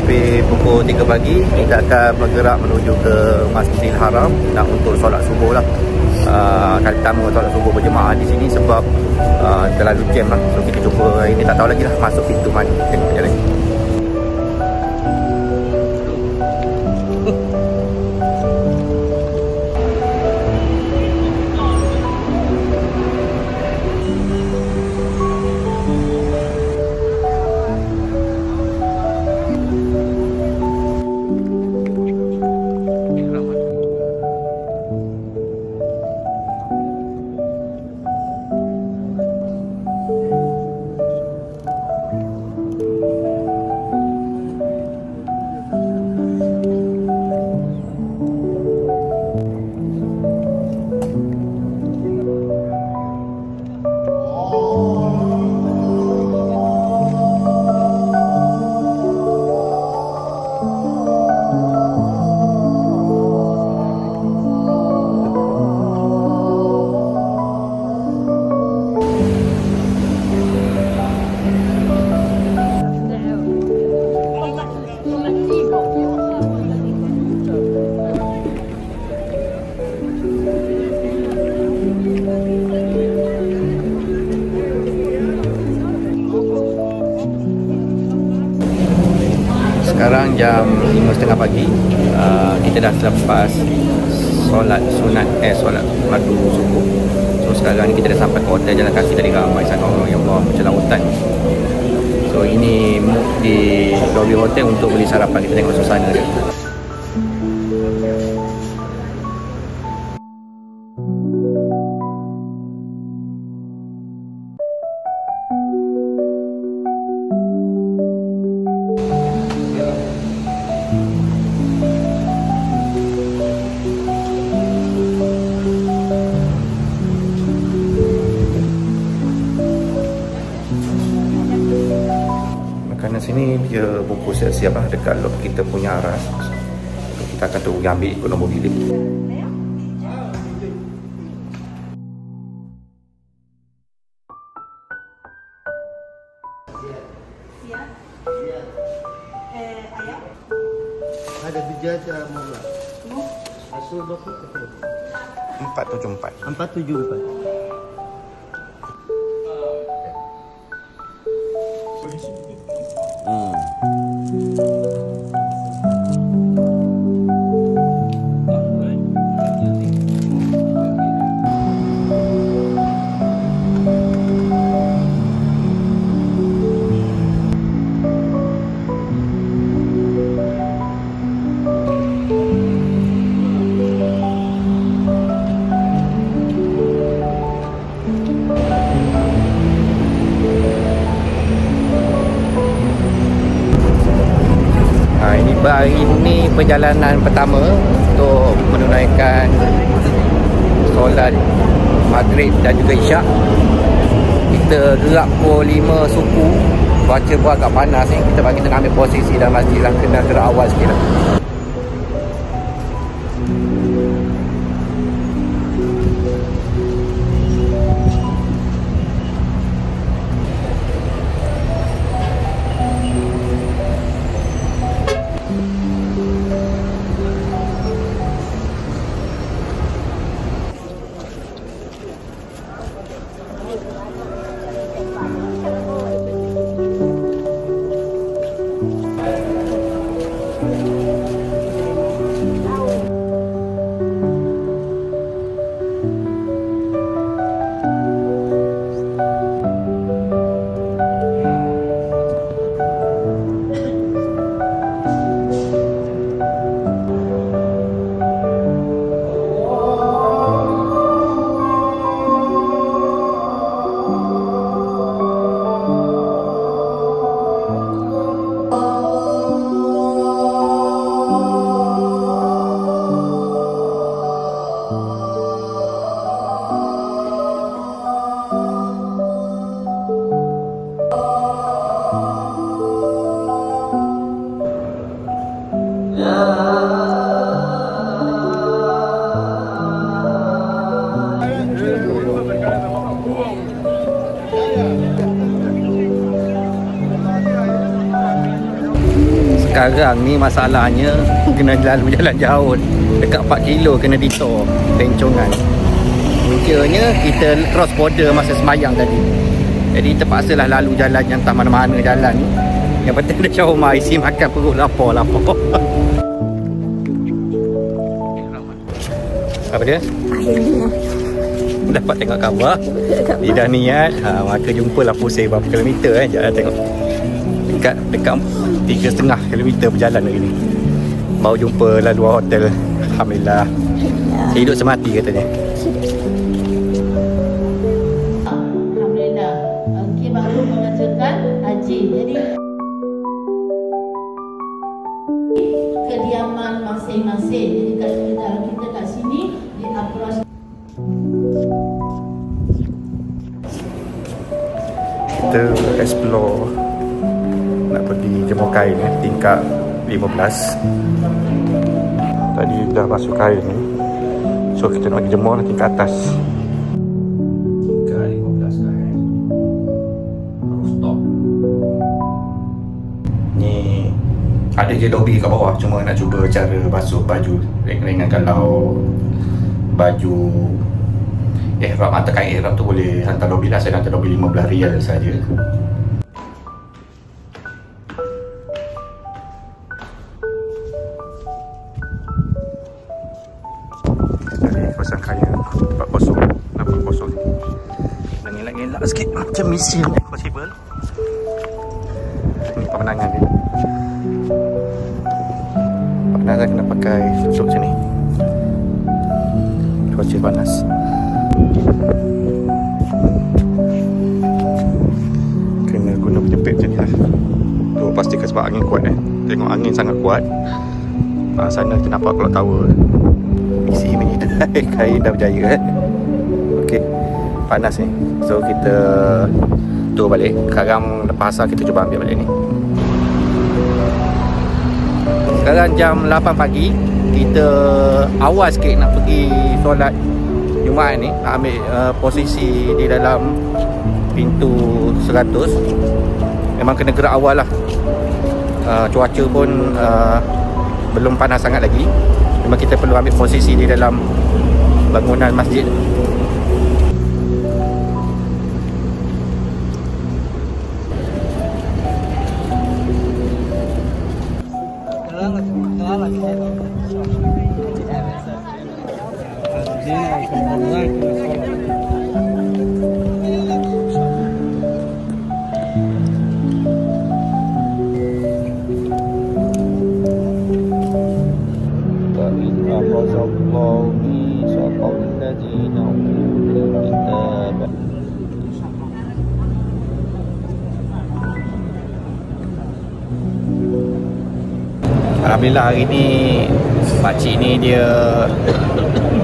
lebih pukul 3 pagi kita akan bergerak menuju ke Masjidil Haram dan untuk solat subuh lah. Kali pertama solat subuh berjemaah di sini sebab terlalu jam lah. So kita cuba hari ni, tak tahu lagi lah masuk pintu mana. Tengok je lagi. Sekarang jam 5.30 pagi. Kita dah selepas solat sunat solat fardu subuh. So sekarang kita dah sampai ke hotel Jalan Kaki. Tadi ramai sangat orang yang bawa macam lautan. So ini di lobi hotel untuk beli sarapan. Kita tengok suasana dia. Makanan sini dia bungkus siap lah dekat log kita punya aras. Kita akan tunggu ambil ikut nombor bilik. Ada dijajah mula. Asal berapa tu? 474. 474. Hari ini perjalanan pertama untuk menunaikan solat maghrib dan juga isyak. Kita gerak pukul 5 suku. Cuaca pun agak panas ni. Kita bagi tengah ambil posisi dalam masjid lah, kena gerak awal sikit lah. Sekarang ni masalahnya kena lalu jalan jauh. Dekat 4 kilo kena detour Pencongan. Puncanya kita cross border masa semayang tadi. Jadi terpaksalah lalu jalan yang tak mana-mana jalan ni. Yang penting ada shawarma, isi makan perut lapar. Apa dia? Akhirnya Dapat tengok khabar. Dia dah niat. Maka jumpalah pusing berapa kilometer Sekejap tengok. Dekat 3,5 kilometer berjalan hari ni. Baru jumpa laluan hotel. Alhamdulillah. Hidup semati katanya. Alhamdulillah. Okey, baru mengerjakan haji. Jadi kediaman masing-masing. Jadi kalau kita kat sini di approach. Kita explore nak pergi jemur kain tingkat 15. Tadi dah basuh kain ni. So kita nak pergi jemur tingkat atas. Tingkat 15 kain. Rooftop. Ni ada je lobby kat bawah. Cuma nak cuba cara basuh baju ringan. Kalau baju ihram atau kain ihram tu boleh hantar lobby lah. Saya hantar lobby RM15 saja. Dari kawasan kain tempat kosong. Nampak kosong ni. Dan ngelak-ngelak sikit macam mesin possible. Ini pemandangan dia. Pemandangan kena pakai tutup macam ni. Cuaca panas. Kena guna penjepit macam ni lah. Tu pastikan sebab angin kuat Tengok angin sangat kuat. Sana kita nampak clock tower. Isi minit kain dah berjaya Okey, panas ni. So kita tur balik. Sekarang lepas asar kita cuba ambil balik ni. Sekarang jam 8 pagi. Kita awal sikit nak pergi solat Jumaat ni. Nak ambil posisi di dalam pintu 100. Memang kena gerak awal lah. Cuaca pun belum panas sangat lagi. Memang kita perlu ambil posisi di dalam bangunan masjid. Alhamdulillah hari ni pakcik ni dia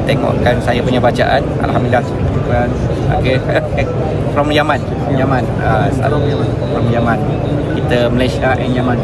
tengokkan saya punya bacaan. Alhamdulillah. Okay. From Yaman. From Yaman. Kita Malaysia and Yaman.